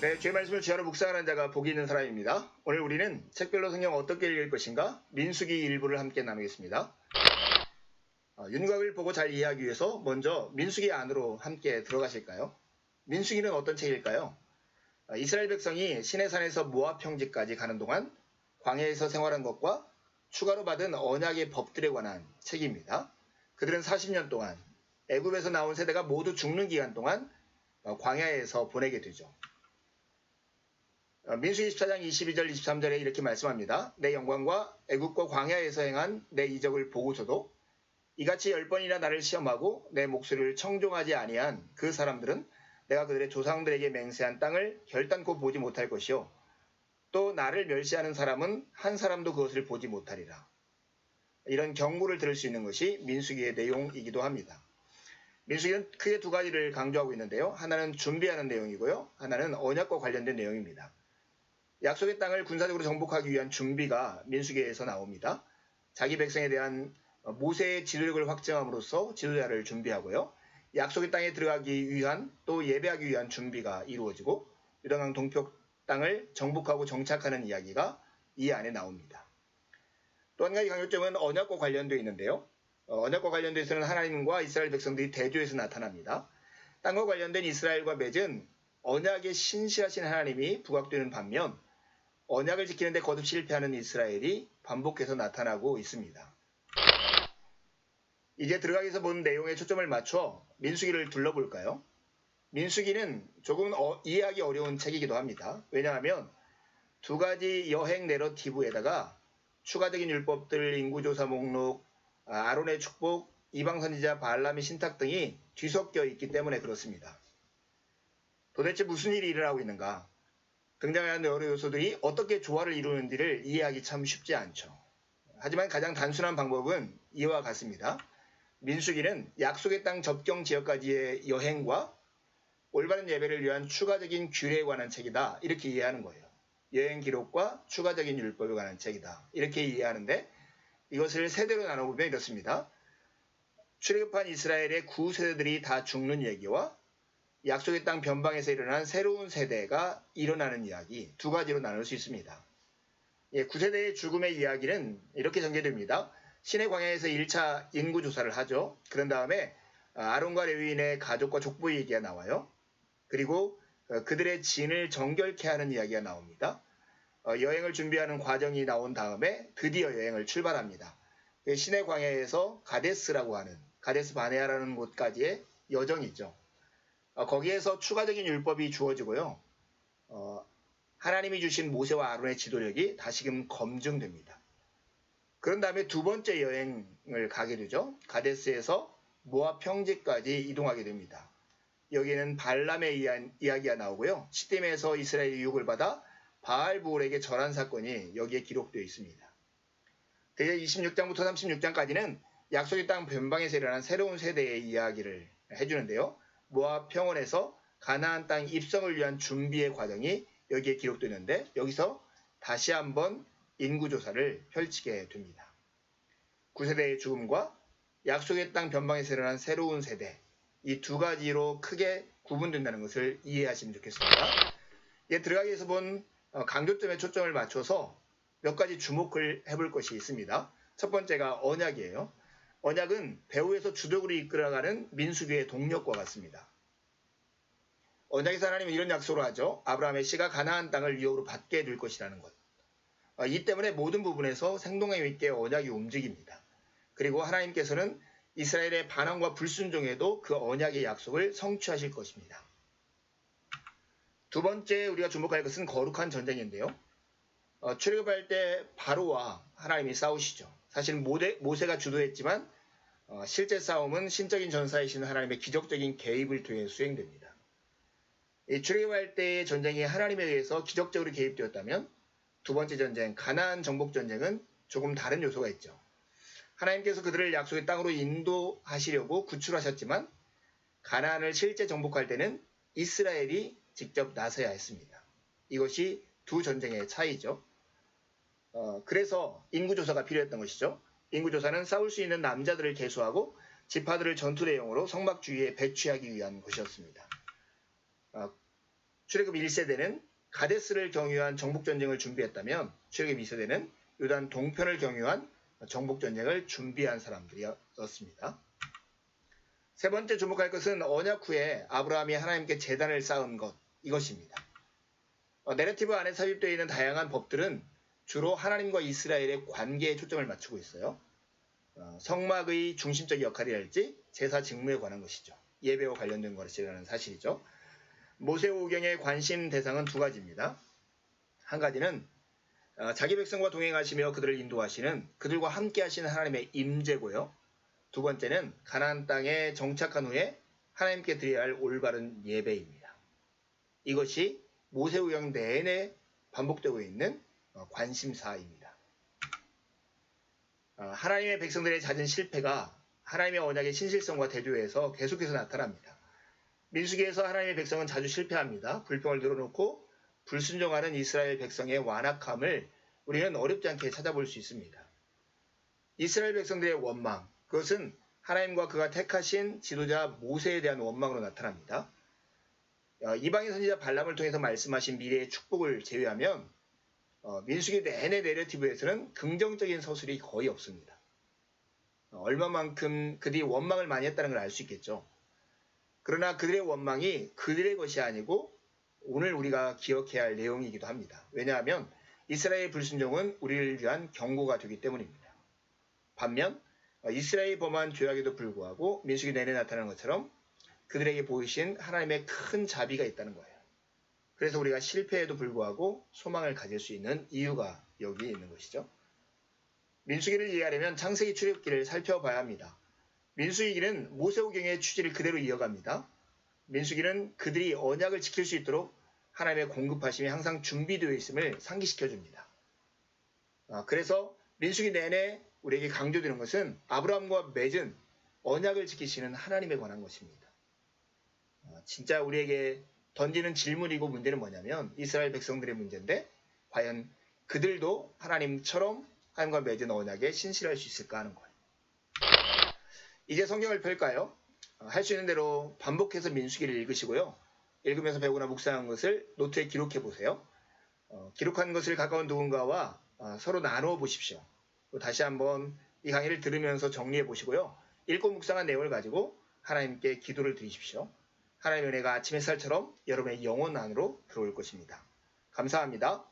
네, 주의 말씀을 주하로 묵상하는 자가 복이 있는 사람입니다. 오늘 우리는 책별로 성경 어떻게 읽을 것인가 민수기 일부를 함께 나누겠습니다. 윤곽을 보고 잘 이해하기 위해서 먼저 민수기 안으로 함께 들어가실까요? 민수기는 어떤 책일까요? 이스라엘 백성이 시내산에서 모압 평지까지 가는 동안 광야에서 생활한 것과 추가로 받은 언약의 법들에 관한 책입니다. 그들은 40년 동안 애굽에서 나온 세대가 모두 죽는 기간 동안 광야에서 보내게 되죠. 민수기 14장 22절 23절에 이렇게 말씀합니다. 내 영광과 애굽과 광야에서 행한 내 이적을 보고서도 이같이 10번이나 나를 시험하고 내 목소리를 청종하지 아니한 그 사람들은 내가 그들의 조상들에게 맹세한 땅을 결단코 보지 못할 것이요 또 나를 멸시하는 사람은 한 사람도 그것을 보지 못하리라. 이런 경고를 들을 수 있는 것이 민수기의 내용이기도 합니다. 민수기는 크게 두 가지를 강조하고 있는데요. 하나는 준비하는 내용이고요. 하나는 언약과 관련된 내용입니다. 약속의 땅을 군사적으로 정복하기 위한 준비가 민수기에서 나옵니다. 자기 백성에 대한 모세의 지도력을 확증함으로써 지도자를 준비하고요. 약속의 땅에 들어가기 위한 또 예배하기 위한 준비가 이루어지고 요단강 동쪽 땅을 정복하고 정착하는 이야기가 이 안에 나옵니다. 또 한 가지 강조점은 언약과 관련되어 있는데요. 언약과 관련돼서는 하나님과 이스라엘 백성들이 대조해서 나타납니다. 땅과 관련된 이스라엘과 맺은 언약의 신실하신 하나님이 부각되는 반면 언약을 지키는데 거듭 실패하는 이스라엘이 반복해서 나타나고 있습니다. 이제 들어가기 위해서 본 내용에 초점을 맞춰 민수기를 둘러볼까요? 민수기는 조금 이해하기 어려운 책이기도 합니다. 왜냐하면 두 가지 여행 내러티브에다가 추가적인 율법들, 인구조사 목록, 아론의 축복, 이방선지자 발람의 신탁 등이 뒤섞여 있기 때문에 그렇습니다. 도대체 무슨 일이 일어나고 있는가? 등장하는 여러 요소들이 어떻게 조화를 이루는지를 이해하기 참 쉽지 않죠. 하지만 가장 단순한 방법은 이와 같습니다. 민수기는 약속의 땅 접경 지역까지의 여행과 올바른 예배를 위한 추가적인 규례에 관한 책이다. 이렇게 이해하는 거예요. 여행 기록과 추가적인 율법에 관한 책이다. 이렇게 이해하는데 이것을 세대로 나눠보면 이렇습니다. 출애굽한 이스라엘의 구세대들이 다 죽는 얘기와 약속의 땅 변방에서 일어난 새로운 세대가 일어나는 이야기 두 가지로 나눌 수 있습니다. 구세대의 죽음의 이야기는 이렇게 전개됩니다. 시내 광야에서 1차 인구조사를 하죠. 그런 다음에 아론과 레위인의 가족과 족보 얘기가 나와요. 그리고 그들의 진을 정결케 하는 이야기가 나옵니다. 여행을 준비하는 과정이 나온 다음에 드디어 여행을 출발합니다. 시내 광야에서 가데스라고 하는 가데스 바네아라는 곳까지의 여정이죠. 거기에서 추가적인 율법이 주어지고요. 하나님이 주신 모세와 아론의 지도력이 다시금 검증됩니다. 그런 다음에 두 번째 여행을 가게 되죠. 가데스에서 모압 평지까지 이동하게 됩니다. 여기에는 발람의 이야기가 나오고요. 시딤에서 이스라엘이 유혹을 받아 바알부올에게 절한 사건이 여기에 기록되어 있습니다. 대제 26장부터 36장까지는 약속의 땅 변방에서 일어난 새로운 세대의 이야기를 해주는데요. 모압 평원에서 가나안 땅 입성을 위한 준비의 과정이 여기에 기록되는데 여기서 다시 한번 인구조사를 펼치게 됩니다. 9세대의 죽음과 약속의 땅 변방에서 일어난 새로운 세대 이 두 가지로 크게 구분된다는 것을 이해하시면 좋겠습니다. 들어가기 위해서 본 강조점에 초점을 맞춰서 몇 가지 주목을 해볼 것이 있습니다. 첫 번째가 언약이에요. 언약은 배후에서 주도국을 이끌어가는 민수기의 동력과 같습니다. 언약에서 하나님은 이런 약속을 하죠. 아브라함의 씨가 가나안 땅을 위협으로 받게 해줄 것이라는 것. 이 때문에 모든 부분에서 생동감 있게 언약이 움직입니다. 그리고 하나님께서는 이스라엘의 반항과 불순종에도 그 언약의 약속을 성취하실 것입니다. 두 번째 우리가 주목할 것은 거룩한 전쟁인데요. 출애굽할 때 바로와 하나님이 싸우시죠. 사실 모세가 주도했지만 실제 싸움은 신적인 전사이신 하나님의 기적적인 개입을 통해 수행됩니다. 출애굽할 때의 전쟁이 하나님에 의해서 기적적으로 개입되었다면 두 번째 전쟁, 가나안 정복 전쟁은 조금 다른 요소가 있죠. 하나님께서 그들을 약속의 땅으로 인도하시려고 구출하셨지만 가나안을 실제 정복할 때는 이스라엘이 직접 나서야 했습니다. 이것이 두 전쟁의 차이죠. 그래서 인구조사가 필요했던 것이죠. 인구조사는 싸울 수 있는 남자들을 계수하고 지파들을 전투 대용으로 성막 주위에 배치하기 위한 것이었습니다. 출애굽 1세대는 가데스를 경유한 정복전쟁을 준비했다면 출애굽 2세대는 요단 동편을 경유한 정복전쟁을 준비한 사람들이었습니다. 세 번째 주목할 것은 언약 후에 아브라함이 하나님께 제단을 쌓은 것, 이것입니다. 내러티브 안에 삽입되어 있는 다양한 법들은 주로 하나님과 이스라엘의 관계에 초점을 맞추고 있어요. 성막의 중심적 역할이랄지 제사 직무에 관한 것이죠. 예배와 관련된 것이라는 사실이죠. 모세오경의 관심 대상은 두 가지입니다. 한 가지는 자기 백성과 동행하시며 그들을 인도하시는 그들과 함께 하시는 하나님의 임재고요. 두 번째는 가나안 땅에 정착한 후에 하나님께 드려야 할 올바른 예배입니다. 이것이 모세오경 내내 반복되고 있는 관심사입니다. 하나님의 백성들의 잦은 실패가 하나님의 언약의 신실성과 대조해서 계속해서 나타납니다. 민수기에서 하나님의 백성은 자주 실패합니다. 불평을 늘어놓고 불순종하는 이스라엘 백성의 완악함을 우리는 어렵지 않게 찾아볼 수 있습니다. 이스라엘 백성들의 원망, 그것은 하나님과 그가 택하신 지도자 모세에 대한 원망으로 나타납니다. 이방인 선지자 발람을 통해서 말씀하신 미래의 축복을 제외하면 민수기 내내 내러티브에서는 긍정적인 서술이 거의 없습니다. 얼마만큼 그들이 원망을 많이 했다는 걸 알 수 있겠죠. 그러나 그들의 원망이 그들의 것이 아니고 오늘 우리가 기억해야 할 내용이기도 합니다. 왜냐하면 이스라엘의 불순종은 우리를 위한 경고가 되기 때문입니다. 반면 이스라엘이 범한 죄악에도 불구하고 민수기 내내 나타나는 것처럼 그들에게 보이신 하나님의 큰 자비가 있다는 거예요. 그래서 우리가 실패에도 불구하고 소망을 가질 수 있는 이유가 여기 있는 것이죠. 민수기를 이해하려면 창세기 출애굽기를 살펴봐야 합니다. 민수기는 모세오경의 취지를 그대로 이어갑니다. 민수기는 그들이 언약을 지킬 수 있도록 하나님의 공급하심이 항상 준비되어 있음을 상기시켜줍니다. 그래서 민수기 내내 우리에게 강조되는 것은 아브라함과 맺은 언약을 지키시는 하나님에 관한 것입니다. 진짜 우리에게 던지는 질문이고 문제는 뭐냐면 이스라엘 백성들의 문제인데 과연 그들도 하나님처럼 하나님과 맺은 언약에 신실할 수 있을까 하는 거예요. 이제 성경을 펼까요? 할 수 있는 대로 반복해서 민수기를 읽으시고요. 읽으면서 배우거나 묵상한 것을 노트에 기록해 보세요. 기록한 것을 가까운 누군가와 서로 나누어 보십시오. 다시 한번 이 강의를 들으면서 정리해 보시고요. 읽고 묵상한 내용을 가지고 하나님께 기도를 드리십시오. 하나님의 은혜가 아침 햇살처럼 여러분의 영혼 안으로 들어올 것입니다. 감사합니다.